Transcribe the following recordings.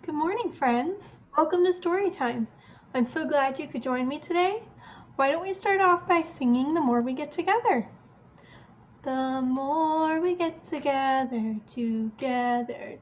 Good morning, friends. Welcome to Storytime. I'm so glad you could join me today. Why don't we start off by singing The More We Get Together? The more we get together, together,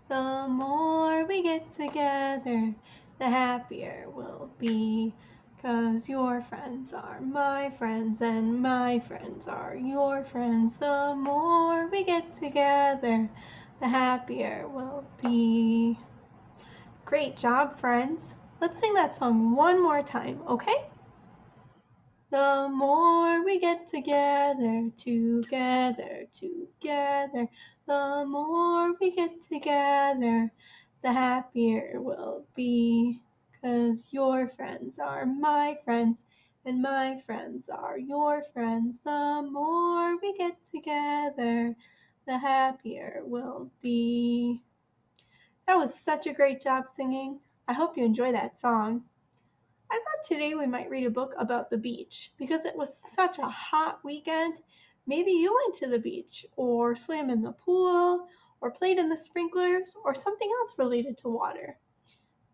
the more we get together, the happier we'll be. 'Cause your friends are my friends and my friends are your friends. The more we get together, the happier we'll be. Great job, friends. Let's sing that song one more time, okay? The more we get together, the more we get together, the happier we'll be. 'Cause your friends are my friends and my friends are your friends. The more we get together, the happier we'll be. That was such a great job singing. I hope you enjoy that song. I thought today we might read a book about the beach because it was such a hot weekend. Maybe you went to the beach or swam in the pool or played in the sprinklers or something else related to water.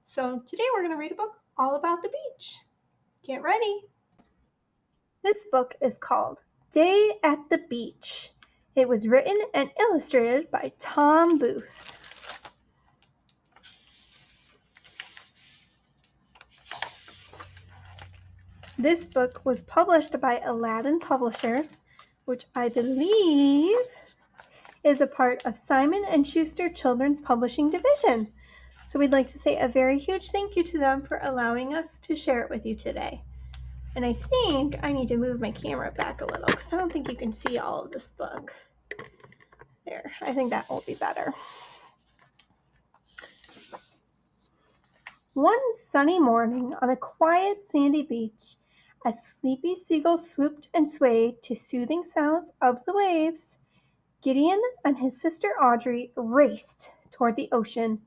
So today we're going to read a book all about the beach. Get ready. This book is called Day at the Beach. It was written and illustrated by Tom Booth. This book was published by Aladdin Publishers, which I believe is a part of Simon & Schuster Children's Publishing Division. So we'd like to say a very huge thank you to them for allowing us to share it with you today. And I think I need to move my camera back a little because I don't think you can see all of this book. There, I think that will be better. One sunny morning on a quiet sandy beach, as sleepy seagulls swooped and swayed to soothing sounds of the waves, Gideon and his sister Audrey raced toward the ocean.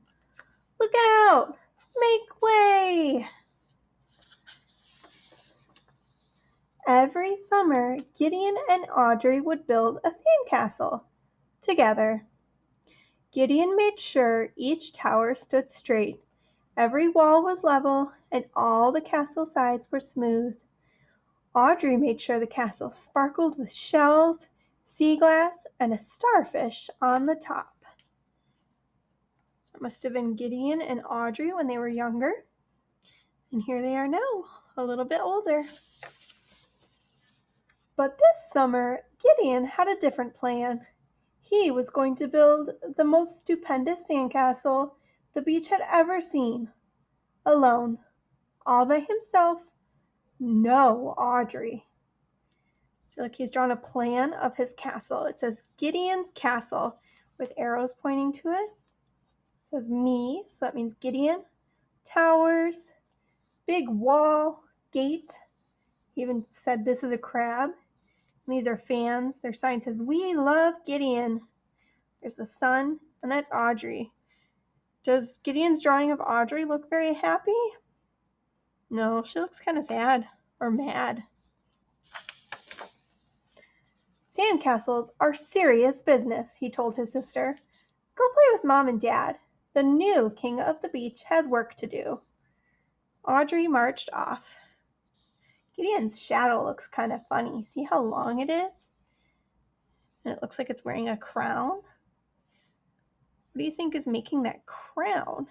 Look out! Make way! Every summer, Gideon and Audrey would build a sandcastle together. Gideon made sure each tower stood straight, every wall was level, and all the castle sides were smooth. Audrey made sure the castle sparkled with shells, sea glass, and a starfish on the top. That must have been Gideon and Audrey when they were younger. And here they are now, a little bit older. But this summer, Gideon had a different plan. He was going to build the most stupendous sandcastle the beach had ever seen. Alone, all by himself, no Audrey. So look, he's drawn a plan of his castle. It says Gideon's Castle with arrows pointing to it. It says me, so that means Gideon. Towers, big wall, gate. He even said this is a crab. And these are fans. Their sign says, "We love Gideon." There's the sun, and that's Audrey. Does Gideon's drawing of Audrey look very happy? No, she looks kind of sad or mad. Sandcastles are serious business, he told his sister. Go play with Mom and Dad. The new king of the beach has work to do. Audrey marched off. Gideon's shadow looks kind of funny. See how long it is? And it looks like it's wearing a crown. What do you think is making that crown?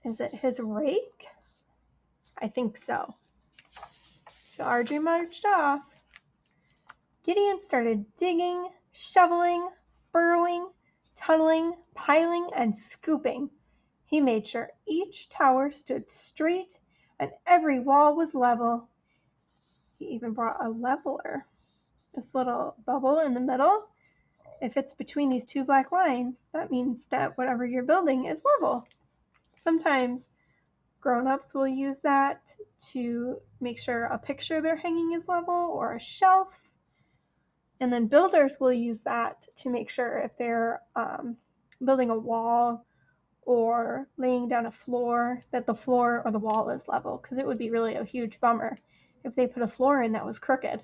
Is it his rake? I think so. So Audrey marched off. Gideon started digging, shoveling, burrowing, tunneling, piling, and scooping. He made sure each tower stood straight and every wall was level. He even brought a leveler. This little bubble in the middle, if it's between these two black lines, that means that whatever you're building is level. Sometimes grown-ups will use that to make sure a picture they're hanging is level or a shelf. And then builders will use that to make sure if they're building a wall or laying down a floor, that the floor or the wall is level, because it would be really a huge bummer if they put a floor in that was crooked.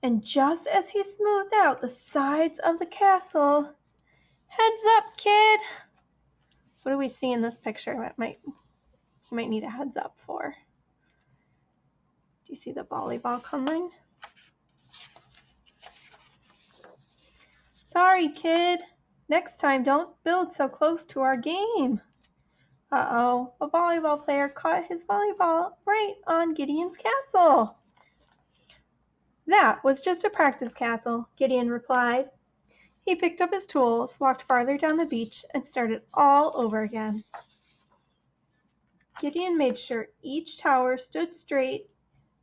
And just as he smoothed out the sides of the castle, heads up, kid! What do we see in this picture that he might need a heads up for? Do you see the volleyball coming? Sorry, kid. Next time, don't build so close to our game. Uh-oh, a volleyball player caught his volleyball right on Gideon's castle. That was just a practice castle, Gideon replied. He picked up his tools, walked farther down the beach, and started all over again. Gideon made sure each tower stood straight,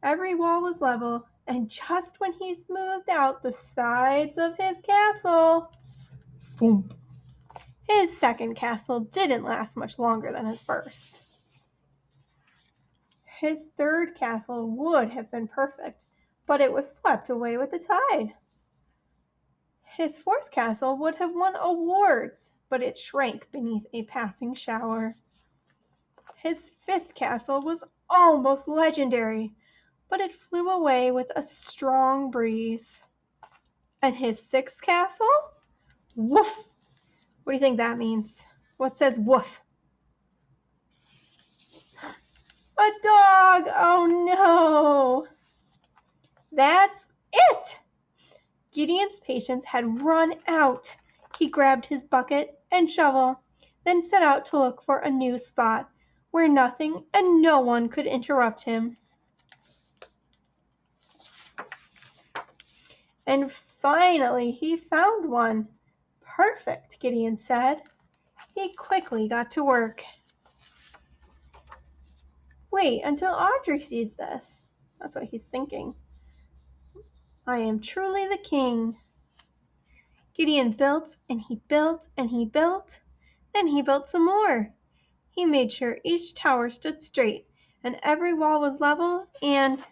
every wall was level, and just when he smoothed out the sides of his castle, thump, his second castle didn't last much longer than his first. His third castle would have been perfect, but it was swept away with the tide. His fourth castle would have won awards, but it shrank beneath a passing shower. His fifth castle was almost legendary, but it flew away with a strong breeze. And his sixth castle? Woof! What do you think that means? What says woof? A dog! Oh no! That's it! Gideon's patience had run out. He grabbed his bucket and shovel, then set out to look for a new spot where nothing and no one could interrupt him. And finally he found one. Perfect, Gideon said. He quickly got to work. Wait until Audrey sees this. That's what he's thinking. I am truly the king. Gideon built and he built and he built. Then he built some more. He made sure each tower stood straight and every wall was level, and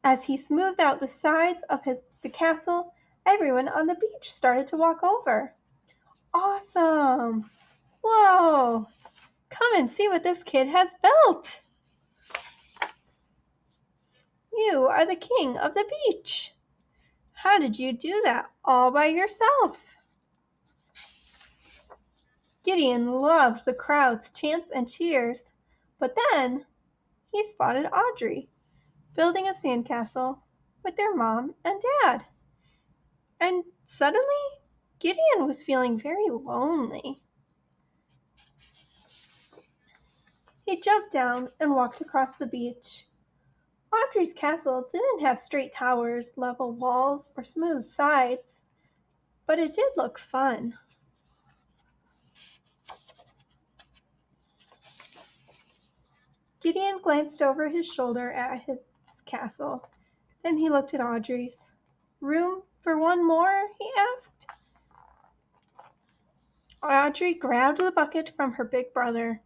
as he smoothed out the sides of the castle, everyone on the beach started to walk over. Awesome! Whoa! Come and see what this kid has built! You are the king of the beach! How did you do that all by yourself? Gideon loved the crowd's chants and cheers, but then he spotted Audrey building a sandcastle with their mom and dad. And suddenly, Gideon was feeling very lonely. He jumped down and walked across the beach. Audrey's castle didn't have straight towers, level walls, or smooth sides, but it did look fun. Gideon glanced over his shoulder at his castle. Then he looked at Audrey's. Room for one more? He asked. Audrey grabbed the bucket from her big brother.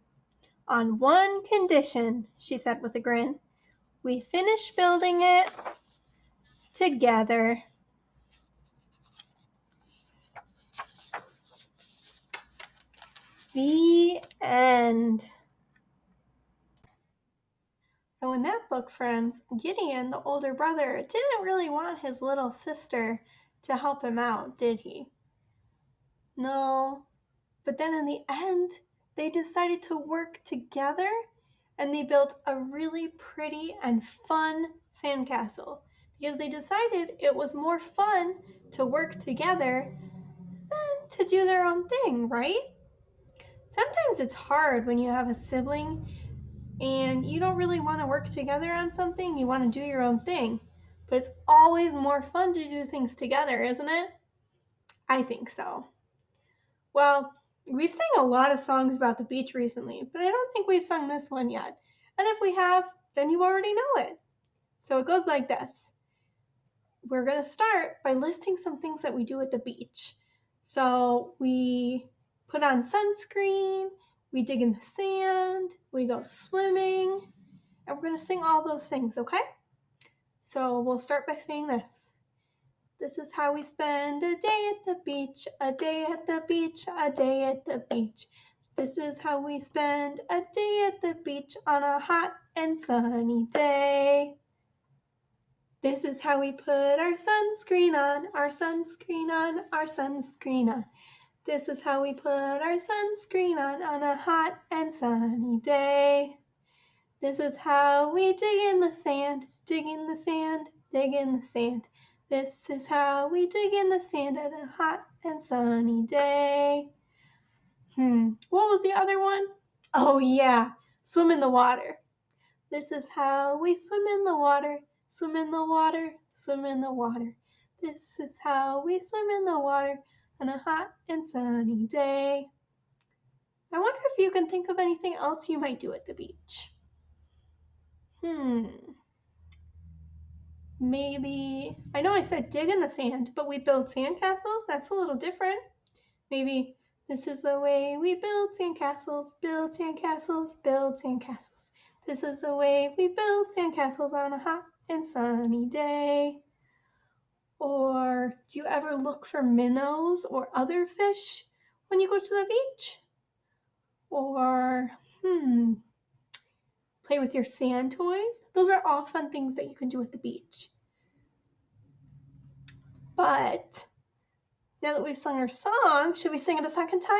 On one condition, she said with a grin. We finish building it together. The end. So in that book, friends, Gideon, the older brother, didn't really want his little sister to help him out, did he? No. But then in the end, they decided to work together and they built a really pretty and fun sandcastle because they decided it was more fun to work together than to do their own thing, right? Sometimes it's hard when you have a sibling and you don't really want to work together on something, you want to do your own thing. But it's always more fun to do things together, isn't it? I think so. Well, we've sang a lot of songs about the beach recently, but I don't think we've sung this one yet. And if we have, then you already know it. So it goes like this. We're going to start by listing some things that we do at the beach. So we put on sunscreen, we dig in the sand, we go swimming, and we're going to sing all those things, okay? So we'll start by saying this. This is how we spend a day at the beach, a day at the beach, a day at the beach. This is how we spend a day at the beach on a hot and sunny day. This is how we put our sunscreen on, our sunscreen on, our sunscreen on. This is how we put our sunscreen on a hot and sunny day. This is how we dig in the sand, dig in the sand, dig in the sand. This is how we dig in the sand on a hot and sunny day. What was the other one? Oh yeah, swim in the water. This is how we swim in the water, swim in the water, swim in the water. This is how we swim in the water on a hot and sunny day. I wonder if you can think of anything else you might do at the beach. Maybe, I know I said dig in the sand, but we build sandcastles? That's a little different. Maybe this is the way we build sandcastles, build sandcastles, build sandcastles. This is the way we build sandcastles on a hot and sunny day. Or do you ever look for minnows or other fish when you go to the beach? Or, play with your sand toys? Those are all fun things that you can do at the beach. But now that we've sung our song, should we sing it a second time?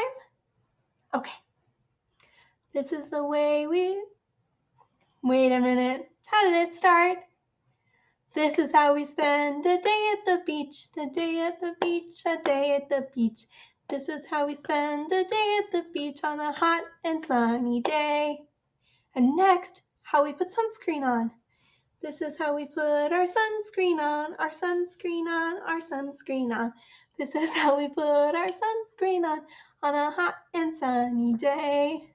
Okay. This is the way we... Wait a minute. How did it start? This is how we spend a day at the beach, the day at the beach, a day at the beach. This is how we spend a day at the beach on a hot and sunny day. And next, how we put sunscreen on. This is how we put our sunscreen on, our sunscreen on, our sunscreen on. This is how we put our sunscreen on a hot and sunny day.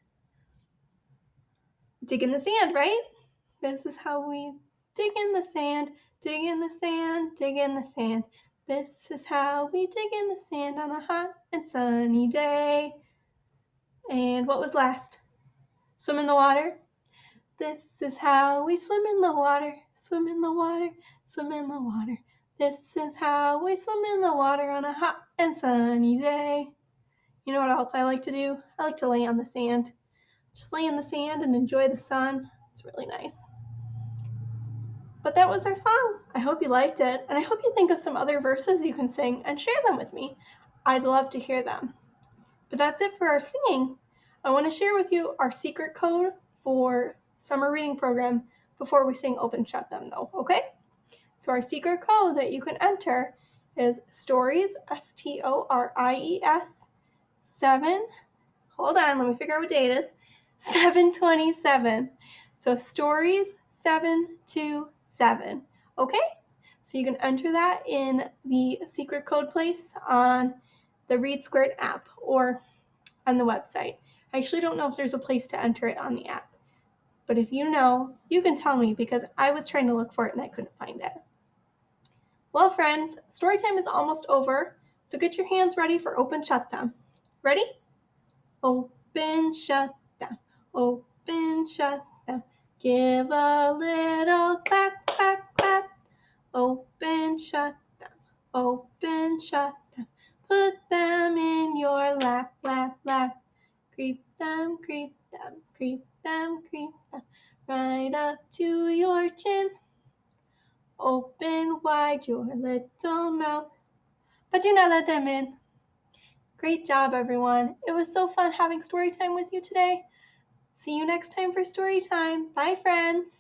Dig in the sand, right? This is how we dig in the sand, dig in the sand, dig in the sand. This is how we dig in the sand on a hot and sunny day. And what was last? Swim in the water. This is how we swim in the water, swim in the water, swim in the water. This is how we swim in the water on a hot and sunny day. You know what else I like to do? I like to lay on the sand. Just lay in the sand and enjoy the sun. It's really nice. But that was our song. I hope you liked it, and I hope you think of some other verses you can sing and share them with me. I'd love to hear them. But that's it for our singing. I want to share with you our secret code for summer reading program before we sing Open Shut Them though, okay? So our secret code that you can enter is stories, STORIES, 7, hold on, let me figure out what date it is, 7/27. So stories 7/27, okay? So you can enter that in the secret code place on the Read Squared app or on the website. I actually don't know if there's a place to enter it on the app. But if you know, you can tell me because I was trying to look for it and I couldn't find it. Well, friends, story time is almost over, so get your hands ready for Open Shut Them. Ready? Open, shut them. Open, shut them. Give a little clap, clap, clap. Open, shut them. Open, shut them. Put them in your lap, lap, lap. Creep them, creep them, creep them, creep them, right up to your chin. Open wide your little mouth, but do not let them in. Great job, everyone. It was so fun having story time with you today. See you next time for story time. Bye, friends.